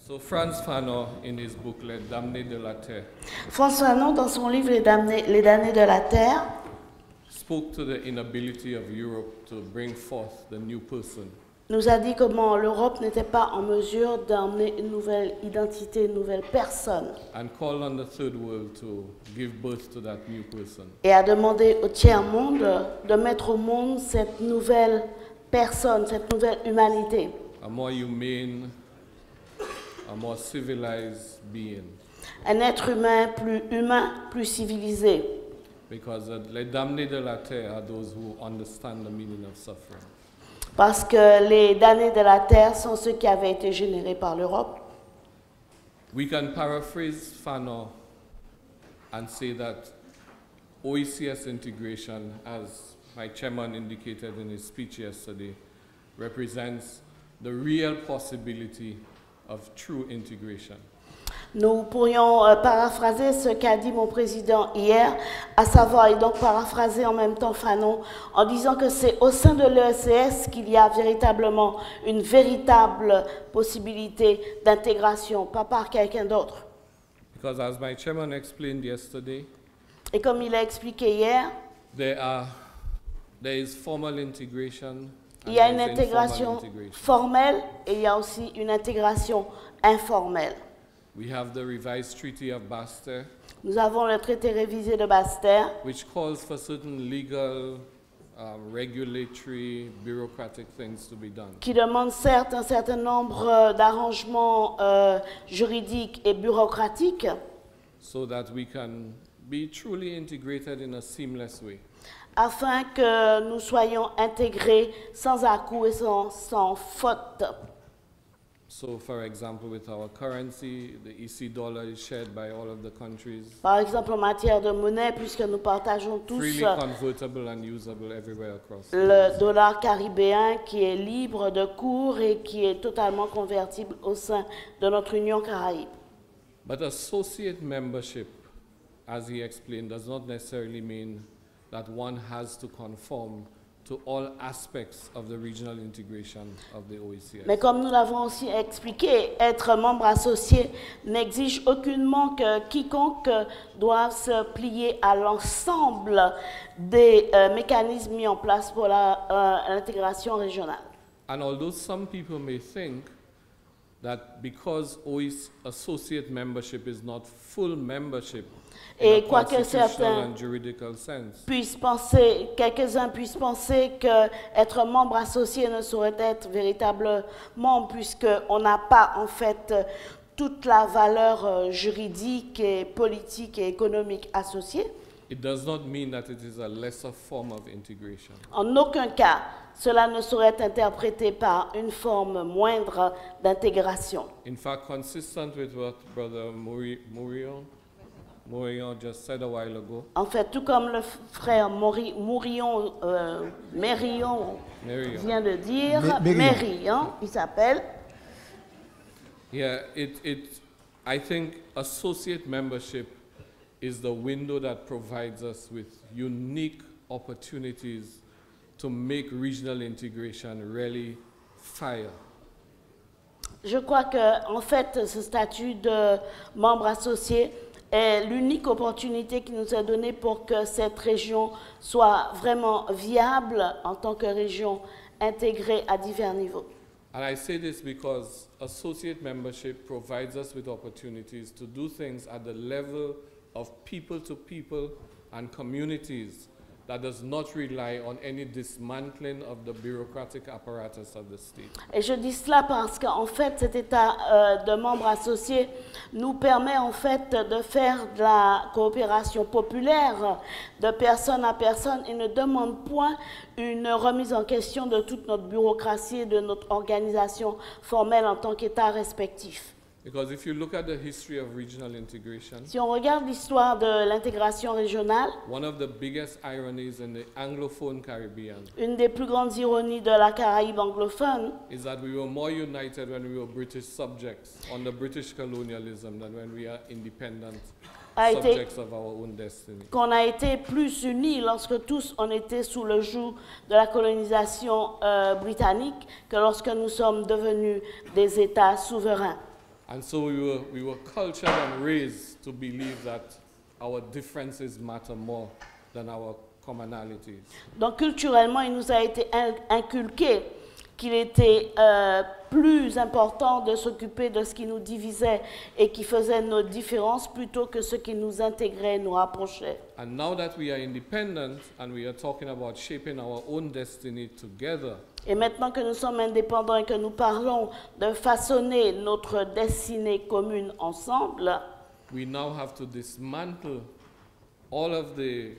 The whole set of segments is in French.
So Frantz Fanon, in his booklet Damnés de la Terre, François Fanon, dans son livre Les damnés de la Terre, spoke to the inability of Europe to bring forth the new person. nous a dit comment l'Europe n'était pas en mesure d'emmener une nouvelle identité, une nouvelle personne. And called on the third world to give birth to that new person. Et a demandé au tiers-monde de mettre au monde cette nouvelle personne, cette nouvelle humanité. A more humane, a more civilized being. Un être humain, plus civilisé. Because les damnés de la terre are those who understand the meaning of suffering. Parce que les damnés de la terre sont ceux qui avaient été générés par l'Europe. We can paraphrase Fanon and say that OECS integration, as my chairman indicated in his speech yesterday, represents the real possibility of true integration. Nous pourrions paraphraser ce qu'a dit mon président hier, à savoir, et donc paraphraser en même temps Fanon, en disant que c'est au sein de l'ECS qu'il y a véritablement une véritable possibilité d'intégration, pas par quelqu'un d'autre. Because as my chairman explained yesterday, Et comme il a expliqué hier, there is formal integration. il y a une intégration formelle et il y a aussi une intégration informelle. We have the revised Treaty of Basel, Nous avons le traité révisé de Basel, which calls for certain legal, regulatory, bureaucratic things to be done. qui demande certes un certain nombre d'arrangements juridiques et bureaucratiques, So that we can be truly integrated in a seamless way. afin que nous soyons intégrés sans à-coups et sans faute. So, for example, with our currency, the EC dollar is shared by all of the countries, Par exemple, en matière de monnaie, puisque nous partageons tous freely convertible and usable everywhere across. le dollar caribéen qui est libre de cours et qui est totalement convertible au sein de notre Union Caraïbe. But associate membership, as he explained, does not necessarily mean that one has to conform to all aspects of the regional integration of the OECS. Mais comme nous l'avons aussi expliqué, être membre associé n'exige aucunement que quiconque doive se plier à l'ensemble des mécanismes mis en place pour l'intégration régionale. And although some people may think that because associate membership is not full membership in Et a quoique constitutional certains and juridical sense, quelques-uns puissent penser qu'être membre associé ne saurait être véritablement, puisqu'on n'a pas en fait toute la valeur juridique et politique et économique associée. it does not mean that it is a lesser form of integration. En aucun cas, cela ne saurait être interprété par une forme moindre d'intégration. In fact, consistent with what Brother Mourion just said a while ago, En fait, tout comme le frère Mérillon vient de dire, Mérillon, il s'appelle. yeah, I think associate membership is the window that provides us with unique opportunities to make regional integration really fire. Je crois que, en fait, ce statut de membre associé est l'unique opportunité qui nous est donnée pour que cette région soit vraiment viable en tant que région intégrée à divers niveaux. And I say this because associate membership provides us with opportunities to do things at the level of people to people and communities that does not rely on any dismantling of the bureaucratic apparatus of the state. Et je dis cela parce qu'en fait, cet état de membre associé nous permet en fait de faire de la coopération populaire de personne à personne et ne demande point une remise en question de toute notre bureaucratie et de notre organisation formelle en tant qu'État respectif. Because if you look at the history of regional integration, Si on regarde l'histoire de l'intégration régionale, one of the biggest ironies in the Anglophone Caribbean une des plus grandes ironies de la Caraïbe anglophone, is that we were more united when we were British subjects under British colonialism than when we are independent a été subjects of our own destiny. qu'on a été plus unis lorsque tous on était sous le joug de la colonisation britannique que lorsque nous sommes devenus des États souverains. And so we were cultured and raised to believe that our differences matter more than our commonalities. Donc culturellement, il nous a été inculqué qu'il était plus important de s'occuper de ce qui nous divisait et qui faisait nos différences plutôt que ce qui nous intégrait et nous rapprochait. And now that we are independent and we are talking about shaping our own destiny together, Et maintenant que nous sommes indépendants et que nous parlons de façonner notre destinée commune ensemble, we now have to dismantle all of the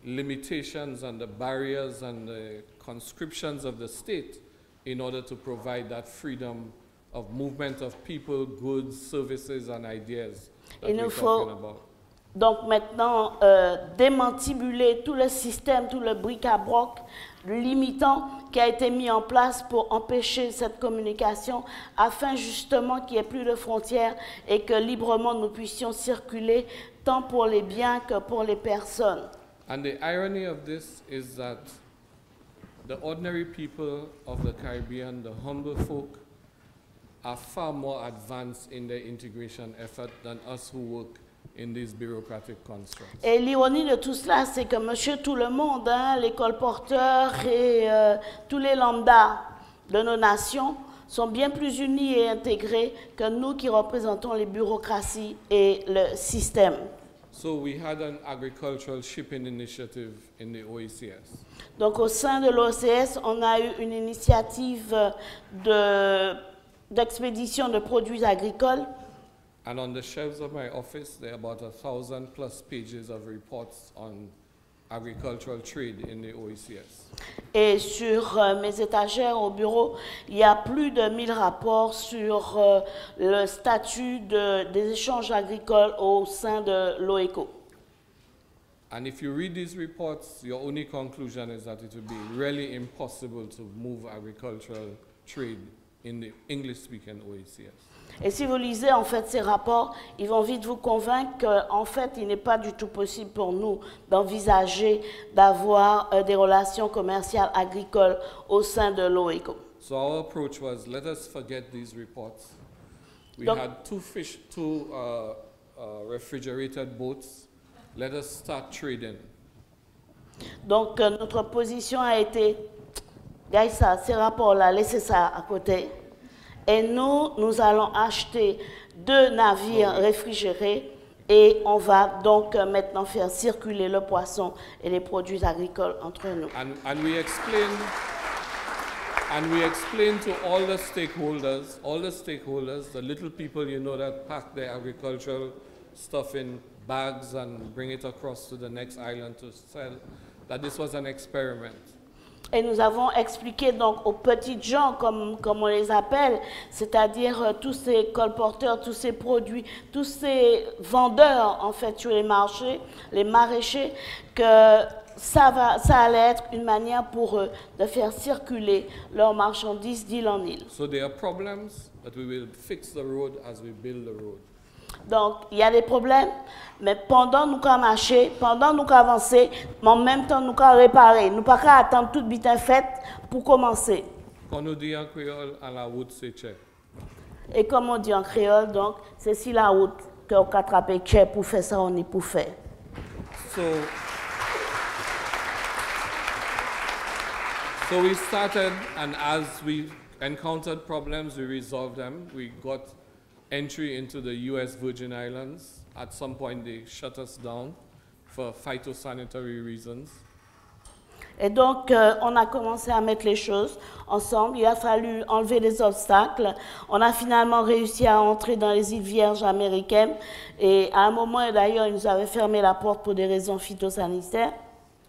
limitations and the barriers and the conscriptions of the state in order to provide that freedom of movement of people, goods, services, and ideas that we're talking about. Donc maintenant, démantibuler tout le système, tout le bric-à-broc limitant qui a été mis en place pour empêcher cette communication afin justement qu'il n'y ait plus de frontières et que librement nous puissions circuler tant pour les biens que pour les personnes. And the irony of this is that the ordinary people of the Caribbean, the humble folk, are far more advanced in their integration effort than us who work in these bureaucratic constructs. Et l'ironie de tout cela, c'est que monsieur tout le monde, hein, les colporteurs et tous les lambdas de nos nations sont bien plus unis et intégrés que nous qui représentons les bureaucraties et le système. So we had an agricultural shipping initiative in the OECS. Donc au sein de l'OCS, on a eu une initiative d'expédition de produits agricoles. And on the shelves of my office, there are about 1,000+ pages of reports on agricultural trade in the OECS. Et sur mes étagères au bureau, il y a plus de 1000 rapports sur le statut des échanges agricoles au sein de l'OECO. And if you read these reports, your only conclusion is that it would be really impossible to move agricultural trade in the English-speaking OECS. Et si vous lisez en fait ces rapports, ils vont vite vous convaincre qu'en fait, il n'est pas du tout possible pour nous d'envisager d'avoir des relations commerciales agricoles au sein de l'OECO. So our approach was, let us forget these reports. We Donc, had two refrigerated boats. Let us start trading. Donc notre position a été, guys, ça, ces rapports-là, laissez ça à côté. Et nous allons acheter 2 navires réfrigérés et on va donc maintenant faire circuler le poisson et les produits agricoles entre nous. And we explained to all the stakeholders, the little people, you know, that pack their agricultural stuff in bags and bring it across to the next island to sell, that this was an experiment. Et nous avons expliqué donc aux petites gens, comme on les appelle, c'est-à-dire tous ces colporteurs, tous ces produits, tous ces vendeurs en fait sur les marchés, les maraîchers, que ça allait être une manière pour eux de faire circuler leurs marchandises d'île en île. So there are problems, but we will fix the road as we build the road. Donc, il y a des problèmes, mais pendant nous qu'à marcher, pendant nous qu'à avancer, mais en même temps nous qu'à réparer. Nous pas qu'à attendre toute bitin faite pour commencer. Quand on dit en créole, à la route c'est tchè. Et comme on dit en créole, donc, c'est si la route qu'on a attrapé tchè pour faire ça, on est pour faire. So we started, and as we encountered problems, we resolved them. We got entry into the U.S. Virgin Islands. At some point, they shut us down for phytosanitary reasons. Et donc, on a commencé à mettre les choses ensemble. Il a fallu enlever les obstacles. On a finalement réussi à entrer dans les îles Vierges américaines. Et à un moment, d'ailleurs, ils nous avaient fermé la porte pour des raisons phytosanitaires.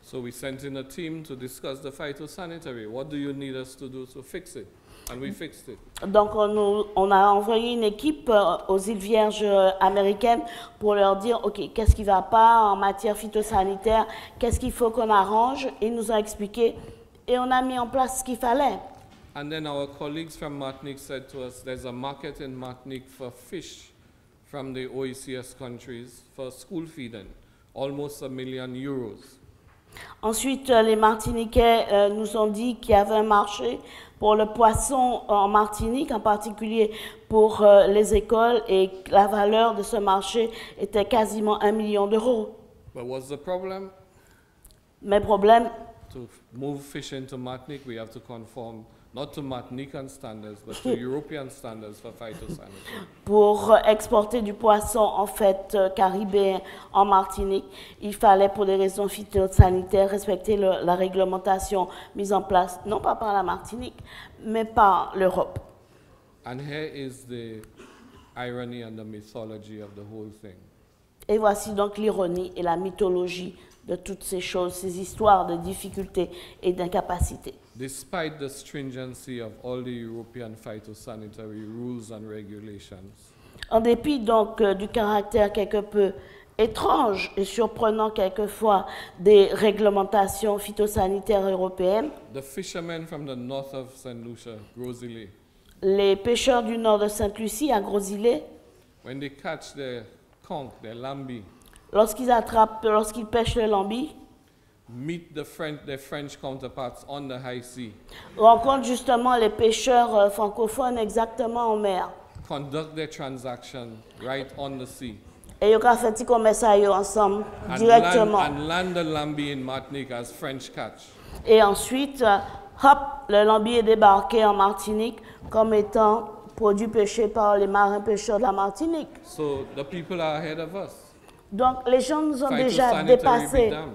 So we sent in a team to discuss the phytosanitary. What do you need us to do to fix it? And we fixed it. Donc, on a envoyé une équipe aux îles Vierges américaines pour leur dire, OK, qu'est-ce qui ne va pas en matière phytosanitaire, qu'est-ce qu'il faut qu'on arrange. Ils nous ont expliqué et on a mis en place ce qu'il fallait. And then our colleagues from Martinique said to us, there's a market in Martinique for fish from the OECS countries for school feeding, almost €1 million. Ensuite, les Martiniquais nous ont dit qu'il y avait un marché pour le poisson en Martinique, en particulier pour les écoles, et la valeur de ce marché était quasiment 1 million d'euros. But what's the problem? Mais problème, To move fish into Martinique, we have to conform not to Martinican standards, but to European standards for phytosanitary. pour exporter du poisson en fait caribéen en Martinique, il fallait pour des raisons phytosanitaires respecter la réglementation mise en place, non pas par la Martinique, mais par l'Europe. And here is the irony and the mythology of the whole thing. Et voici donc l'ironie et la mythologie de toutes ces choses, ces histoires de difficultés et d'incapacités. Despite the stringency of all the European phytosanitary rules and regulations, En dépit donc du caractère quelque peu étrange et surprenant quelquefois des réglementations phytosanitaires européennes, the fishermen from the north of St. Lucia, Gros-Îlet, les pêcheurs du nord de Sainte-Lucie à Gros-Îlet, when they catch their conch, their lambi, lorsqu'ils pêchent le lambi, meet their French counterparts on the high sea, rencontrent justement les pêcheurs francophones exactement en mer. conduct their transaction right on the sea, Et ils ont fait commerce ensemble directement. and land the lambi in Martinique as French catch. Et ensuite, hop, le lambi est débarqué en Martinique comme étant produit pêché par les marins pêcheurs de la Martinique. So the people are ahead of us. Donc les gens nous ont déjà Phytosanitary dépassés. be damned.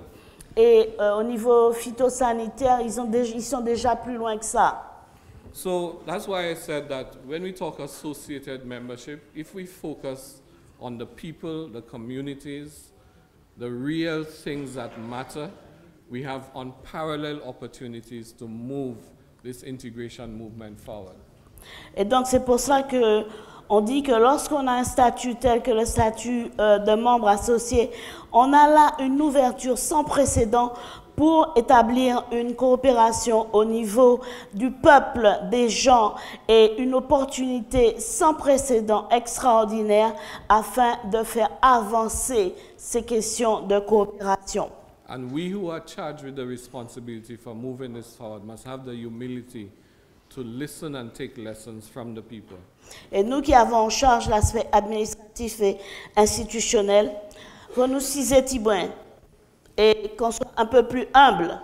Et au niveau phytosanitaire, ils sont déjà plus loin que ça. So that's why I said that when we talk associated membership, if we focus on the people, the communities, the real things that matter, we have unparalleled opportunities to move this integration movement forward. Et donc c'est pour ça que on dit que lorsqu'on a un statut tel que le statut de membre associé, on a là une ouverture sans précédent pour établir une coopération au niveau du peuple, des gens, et une opportunité sans précédent extraordinaire afin de faire avancer ces questions de coopération. And we who are charged with the responsibility for moving this forward must have the humility to listen and take lessons from the people. Et nous qui avons en charge l'aspect administratif et institutionnel, faut nous ciser Tibouin et qu'on soit un peu plus humble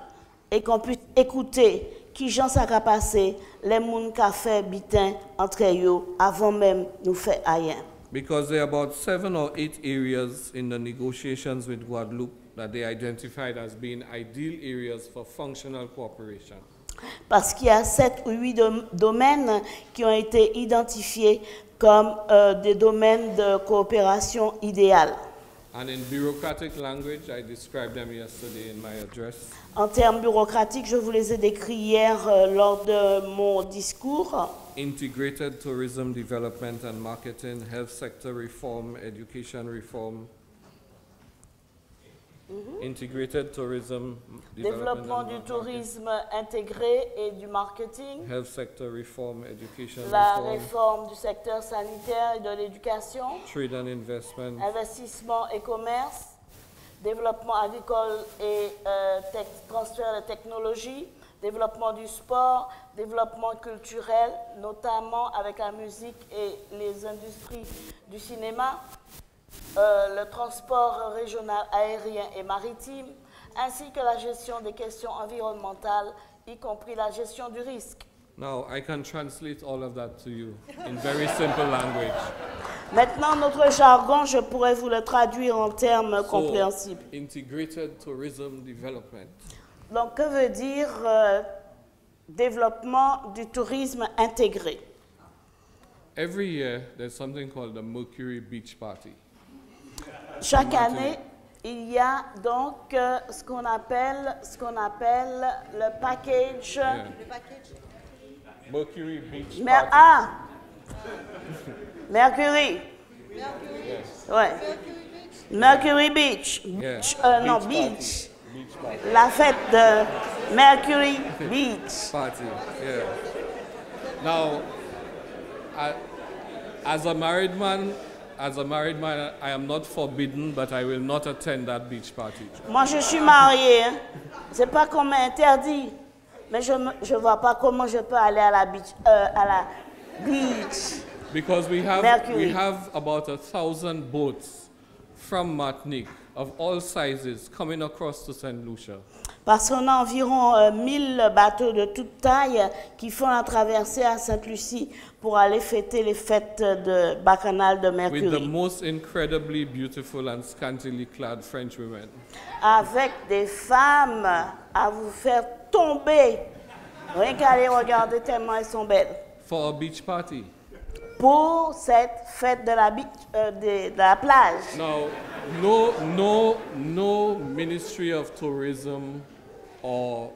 et qu'on puisse écouter qui j'en ça qu'a passé, les moun qu'a fait bitin entre eux avant même nous faire rien. Because there are about 7 or 8 areas in the negotiations with Guadeloupe that they identified as being ideal areas for functional cooperation. Parce qu'il y a 7 ou 8 domaines qui ont été identifiés comme des domaines de coopération idéales. And in bureaucratic language, I described them yesterday in my address. En termes bureaucratiques, je vous les ai décrits hier lors de mon discours. Integrated tourism development and marketing, health sector reform, education reform. Integrated tourism Développement du development and tourisme intégré et du marketing. health sector reform, education La reform, réforme du secteur sanitaire et de l'éducation. trade and investment, Investissement et commerce. Développement agricole et transfert de technologie. Développement du sport. Développement culturel, notamment avec la musique et les industries du cinéma. Le transport régional aérien et maritime, ainsi que la gestion des questions environnementales, y compris la gestion du risque. Now, I can translate all of that to you in very simple language. Maintenant, notre jargon, je pourrais vous le traduire en termes compréhensibles. Integrated tourism development. Donc, que veut dire développement du tourisme intégré? Every year, there's something called the Mercury Beach Party. Chaque année, il y a donc ce qu'on appelle le package. Yeah. Mercury Beach Mer Party. Mercury. Yes. Ouais. Mercury Beach. Yeah. Non, Beach beach. Beach party. La fête de Mercury Beach. Party. Yeah. Now, as a married man, I am not forbidden, but I will not attend that beach party. Moi, je suis mariée. Hein. C'est pas qu'on m'interdit. Mais je ne vois pas comment je peux aller à la beach. Because we Mercury. have about 1,000 boats from Martinique of all sizes coming across to St. Lucia. Parce qu'on a environ 1000 bateaux de toute taille qui font la traversée à Sainte-Lucie pour aller fêter les fêtes de bacchanal de With the Mercury. most incredibly beautiful and scantily clad French women. Avec des femmes à vous faire tomber. Rien qu'à les regarder tellement elles sont belles. For a beach party. Pour cette fête de la plage. Now, no Ministry of Tourism or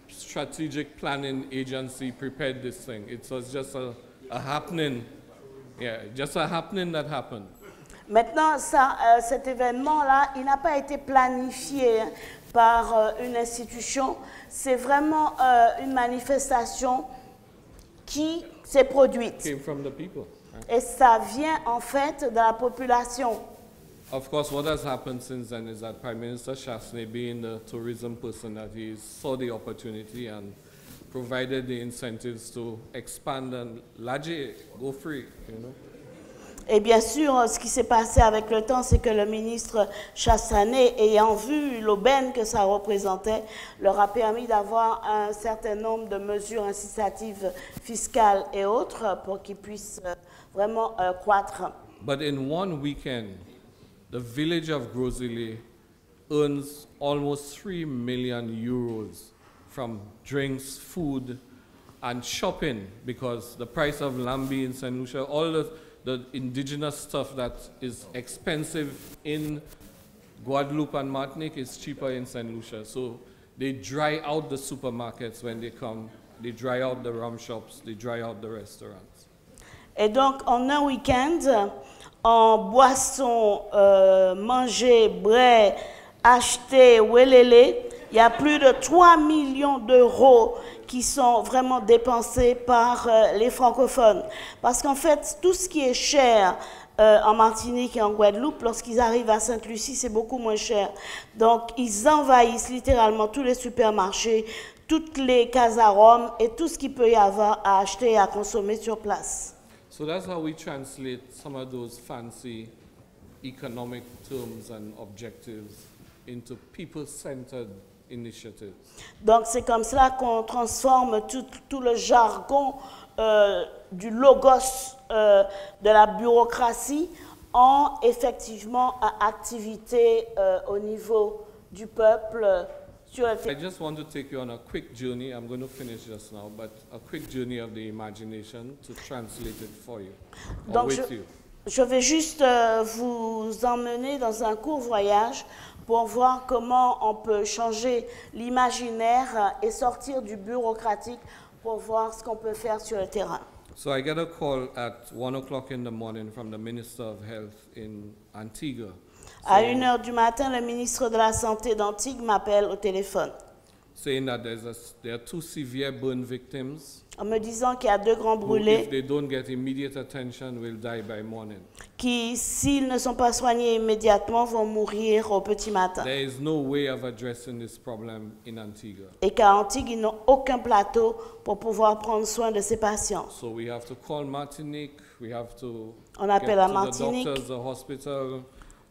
strategic planning agency prepared this thing. It was just a happening. Yeah, just a happening that happened. Maintenant, cet événement-là, il n'a pas été planifié par une institution. C'est vraiment une manifestation qui s'est produite. Came from the people. Right? Et ça vient en fait de la population. Of course, what has happened since then is that Prime Minister Chasney, being the tourism person that he is, saw the opportunity and provided the incentives to expand and Laje, go free, you know. Et bien sûr, ce qui s'est passé avec le temps, c'est que le ministre Chassanet, ayant vu l'aubaine que ça représentait, leur a permis d'avoir un certain nombre de mesures incitatives fiscales et autres pour qu'ils puissent vraiment croître. But in one weekend, the village of Grosile earns almost 3 million euros from drinks, food, and shopping, because the price of lambi in St. Lucia, all the indigenous stuff that is expensive in Guadeloupe and Martinique is cheaper in St. Lucia. So they dry out the supermarkets when they come, they dry out the rum shops, they dry out the restaurants. Et donc, en un week-end, en boissons, manger, brais, acheter, welele, il y a plus de 3 millions d'euros qui sont vraiment dépensés par les francophones. Parce qu'en fait, tout ce qui est cher en Martinique et en Guadeloupe, lorsqu'ils arrivent à Sainte-Lucie, c'est beaucoup moins cher. Donc, ils envahissent littéralement tous les supermarchés, toutes les casaromes et tout ce qu'il peut y avoir à acheter et à consommer sur place. So that's how we translate some of those fancy economic terms and objectives into people-centered initiatives. Donc c'est comme cela qu'on transforme tout le jargon du logos de la bureaucratie en effectivement activité au niveau du peuple sur le I just want to take you on a quick journey. I'm going to finish just now, but a quick journey of the imagination to translate it for you, or Donc with you. je vais juste vous emmener dans un court voyage pour voir comment on peut changer l'imaginaire et sortir du bureaucratique pour voir ce qu'on peut faire sur le terrain. So I get a call at 1 o'clock in the morning from the Minister of Health in Antigua. À 1h du matin, le ministre de la Santé d'Antigua m'appelle au téléphone Saying that there are 2 severe burn victims en me disant qu'il y a 2 grands who, if brûlés they don't get immediate attention, will die by morning. qui, s'ils ne sont pas soignés immédiatement, vont mourir au petit matin. There is no way of addressing this problem in Antigua. Et qu'à Antigua, ils n'ont aucun plateau pour pouvoir prendre soin de ces patients. So we have to call Martinique, we have to On get appelle à to the Martinique, doctors, the hospital,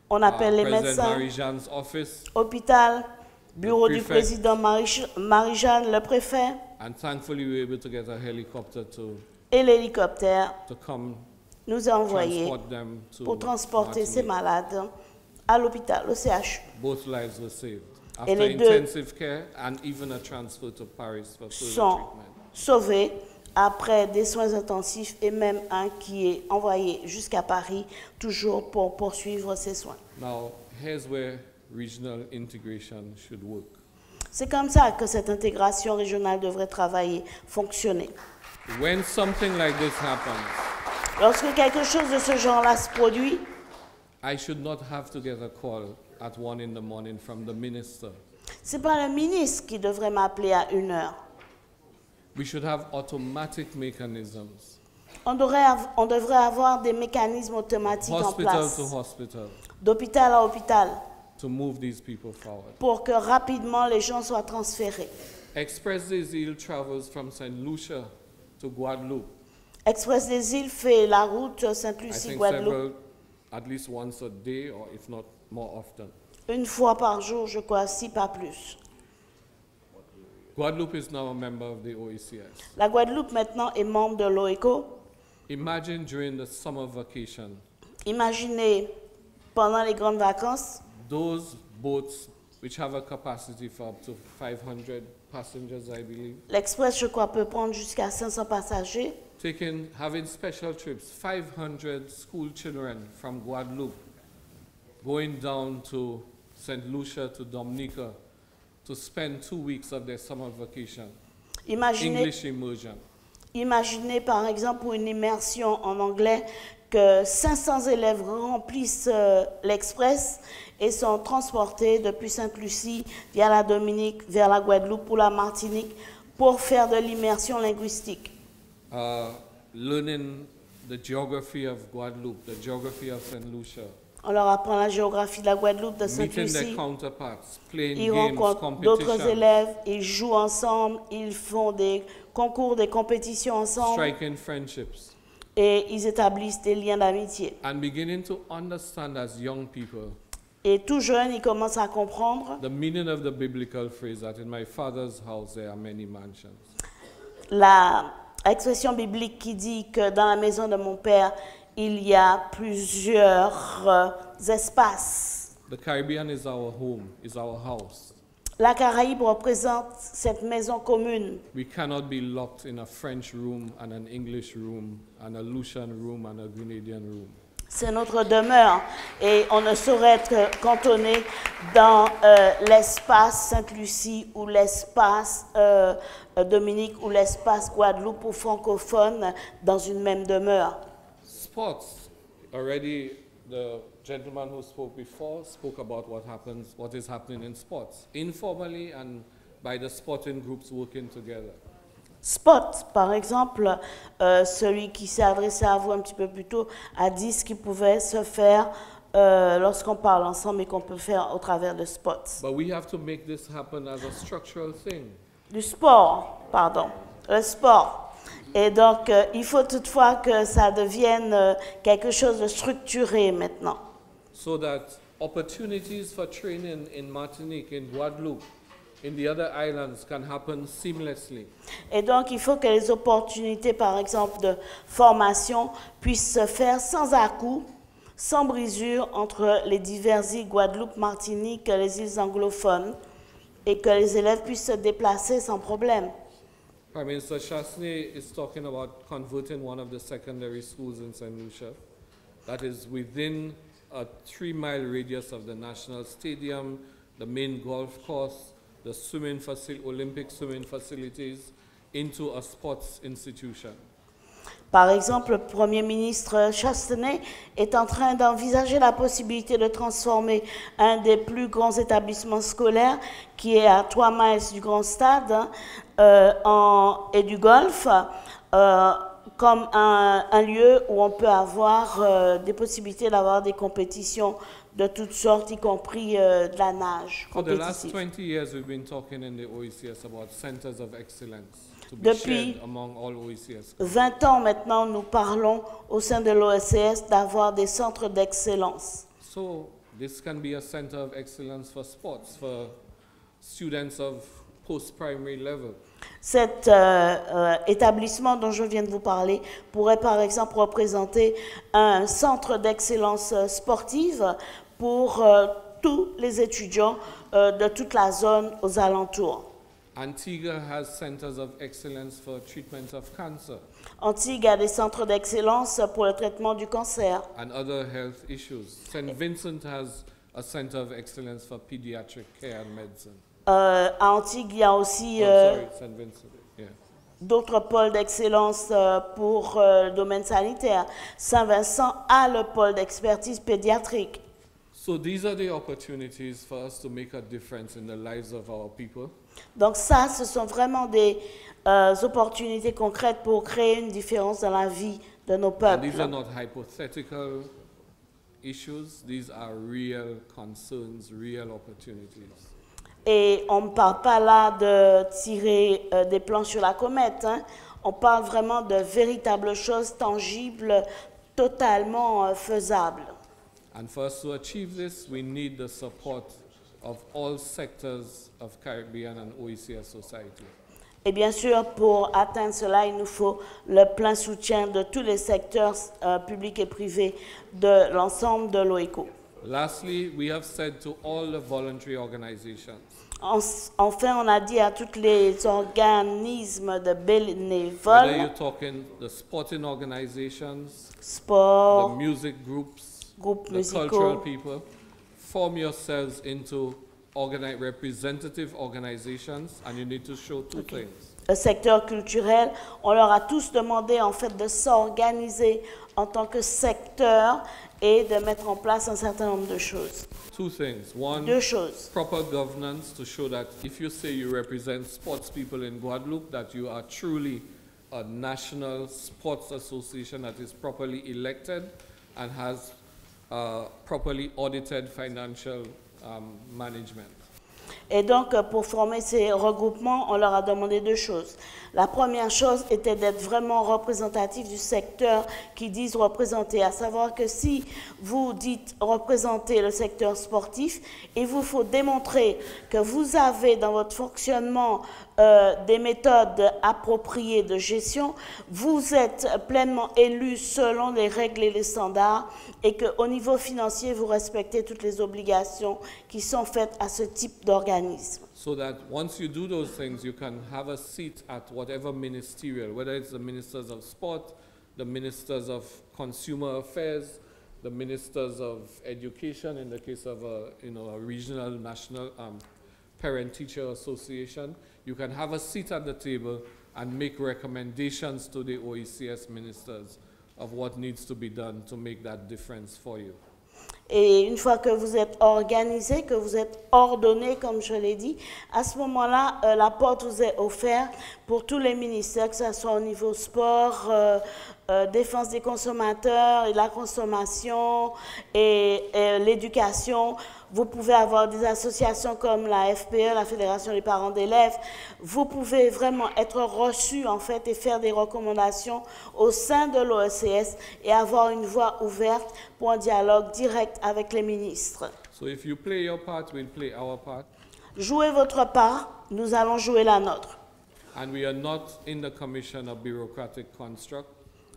on appelle les President médecins, Marie-Jeanne's office, hôpital, bureau du préfet. président Marie-Jeanne, le préfet, and thankfully we were able to get a helicopter et l'hélicoptère to come nous a envoyés transport them to pour transporter ces Martinique. malades à l'hôpital, au CHU. Both lives were saved. Et After les deux intensive care and even a transfer to Paris for further sont treatment. sauvés après des soins intensifs et même un qui est envoyé jusqu'à Paris, toujours pour poursuivre ses soins. Now, here's where regional integration should work. C'est comme ça que cette intégration régionale devrait travailler, fonctionner. When something like this happens, Lorsque quelque chose de ce genre-là se produit, I should not have to get a call at 1 in the morning from the minister. c'est pas le ministre qui devrait m'appeler à 1h. We should have automatic mechanisms, On devrait avoir des mécanismes automatiques en hospital place, to hospital, d'hôpital à hôpital, to move these people forward. pour que rapidement les gens soient transférés. Express des Îles travels from St. Lucia to Guadeloupe. Express des Îles fait la route I think Sainte-Lucie-Guadeloupe several, at least once a day, or if not more often. une fois par jour, je crois, si pas plus. Guadeloupe is now a member of the OECS. La Guadeloupe maintenant est membre de l'OECO. Imagine during the summer vacation, Imaginez, pendant les grandes vacances, those boats which have a capacity for up to 500 passengers, I believe, l'Express, je crois, peut prendre jusqu'à 500 passagers. having special trips, 500 school children from Guadeloupe going down to St. Lucia to Dominica to spend 2 weeks of their summer vacation. Imaginez, English immersion. imaginez par exemple pour une immersion en anglais que 500 élèves remplissent l'Express et sont transportés depuis Sainte-Lucie via la Dominique vers la Guadeloupe ou la Martinique pour faire de l'immersion linguistique. Learning the geography of Guadeloupe, the geography of St. Lucia, On leur apprend la géographie de la Guadeloupe, de meeting their Sainte-Lucie. counterparts, playing Ils games, rencontrent d'autres competitions, élèves, ils jouent ensemble, ils font des concours, des compétitions ensemble striking friendships, et ils établissent des liens d'amitié. and beginning to understand as young people Et tout jeune, ils commencent à comprendre the meaning of the biblical phrase that in my Father's house there are many mansions. la expression biblique qui dit que dans la maison de mon père, il y a plusieurs espaces. The Caribbean is our home, is our house. La Caraïbe représente cette maison commune. We cannot be locked in a French room and an English room and a Lucian room and a Grenadian room. C'est notre demeure et on ne saurait être cantonné dans l'espace Sainte-Lucie ou l'espace Dominique ou l'espace Guadeloupe ou francophone dans une même demeure. Sports, already the gentleman who spoke before spoke about what is happening in sports, informally and by the sporting groups working together. Spot, par exemple, celui qui s'est adressé à vous un petit peu plus tôt, a dit ce qui pouvait se faire lorsqu'on parle ensemble et qu'on peut faire au travers de spots. But we have to make this happen as a structural thing. Du sport, pardon, le sport. Et donc, il faut toutefois que ça devienne quelque chose de structuré maintenant. So that opportunities for training in Martinique, in Guadeloupe, in the other islands can happen seamlessly. Et donc, il faut que les opportunités, par exemple, de formation puissent se faire sans à-coups, sans brisure entre les diverses îles Guadeloupe, Martinique, les îles anglophones, et que les élèves puissent se déplacer sans problème. Prime Minister Chasney is talking about converting one of the secondary schools in St. Lucia that is within a 3-mile radius of the National Stadium, the main golf course, the Olympic swimming facilities, into a sports institution. Par exemple, le Premier ministre Chastenay est en train d'envisager la possibilité de transformer un des plus grands établissements scolaires, qui est à 3 miles du Grand Stade et du golf, comme un lieu où on peut avoir des possibilités d'avoir des compétitions de toutes sortes, y compris de la nage For the last compétitive. 20 years, we've been talking in the OECS about centers of excellence to be Depuis shared among all OECS. 20 ans maintenant, nous parlons au sein de l'OECS d'avoir des centres d'excellence. So this can be a center of excellence for sports, for students of post-primary level. Cet établissement dont je viens de vous parler pourrait par exemple représenter un centre d'excellence sportive pour tous les étudiants de toute la zone aux alentours. Antigua has centers of excellence for treatment of cancer Antigua a des centres d'excellence pour le traitement du cancer. and other health issues. St. Vincent has a center of excellence for pediatric care and medicine. À Antigua, il y a aussi St. Vincent, yeah. d'autres pôles d'excellence pour le domaine sanitaire. Saint-Vincent a le pôle d'expertise pédiatrique. So these are the opportunities for us to make a difference in the lives of our people. Donc ça, ce sont vraiment des opportunités concrètes pour créer une différence dans la vie de nos And these are peuples. not hypothetical issues, these are real concerns, real opportunities. Et on ne parle pas là de tirer des plans sur la comète, hein. On parle vraiment de véritables choses tangibles, totalement faisables. And for us to achieve this, we need the support of all sectors of Caribbean and OECS society. Et bien sûr, pour atteindre cela, il nous faut le plein soutien de tous les secteurs publics et privés de l'ensemble de l'OECO. Lastly, we have said to all the voluntary organizations, Enfin, on a dit à tous les organismes de whether bénévoles, you're talking the sporting organizations, the sport, music groups, groupes the cultural musicaux, people, form yourselves into representative organizations, and you need to show two things. le secteur culturel, on leur a tous demandé en fait de s'organiser en tant que secteur et de mettre en place un certain nombre de choses. Two things. One, Deux choses. proper governance to show that if you say you represent sports people in Guadeloupe, that you are truly a national sports association that is properly elected and has properly audited financial management. Et donc, pour former ces regroupements, on leur a demandé deux choses. La première chose était d'être vraiment représentatif du secteur qu'ils disent représenter, à savoir que si vous dites représenter le secteur sportif, il vous faut démontrer que vous avez dans votre fonctionnement des méthodes appropriées de gestion, vous êtes pleinement élu selon les règles et les standards et qu'au niveau financier, vous respectez toutes les obligations qui sont faites à ce type d'organisme. So that once you do those things, you can have a seat at whatever ministerial, whether it's the ministers of sport, the ministers of consumer affairs, the ministers of education in the case of a regional, national parent-teacher association. You can have a seat at the table and make recommendations to the OECS ministers of what needs to be done to make that difference for you. Et une fois que vous êtes organisé, que vous êtes ordonné, comme je l'ai dit, à ce moment-là, la porte vous est offerte pour tous les ministères, que ce soit au niveau sport, défense des consommateurs, et la consommation et l'éducation. Vous pouvez avoir des associations comme la FPE, la Fédération des parents d'élèves. Vous pouvez vraiment être reçu en fait et faire des recommandations au sein de l'OECS et avoir une voie ouverte pour un dialogue direct avec les ministres. So if you play your part, we'll play our part. Jouez votre part, nous allons jouer la nôtre. And we are not in the commission of bureaucratic construct.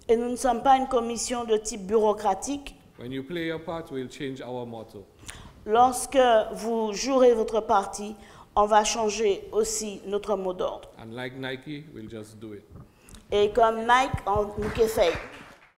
Et nous ne sommes pas une commission de type bureaucratique. When you play your part, we'll change our motto. Lorsque vous jouerez votre partie, on va changer aussi notre mot d'ordre. And like Nike, we'll just do it. Et comme Nike, on nous fait.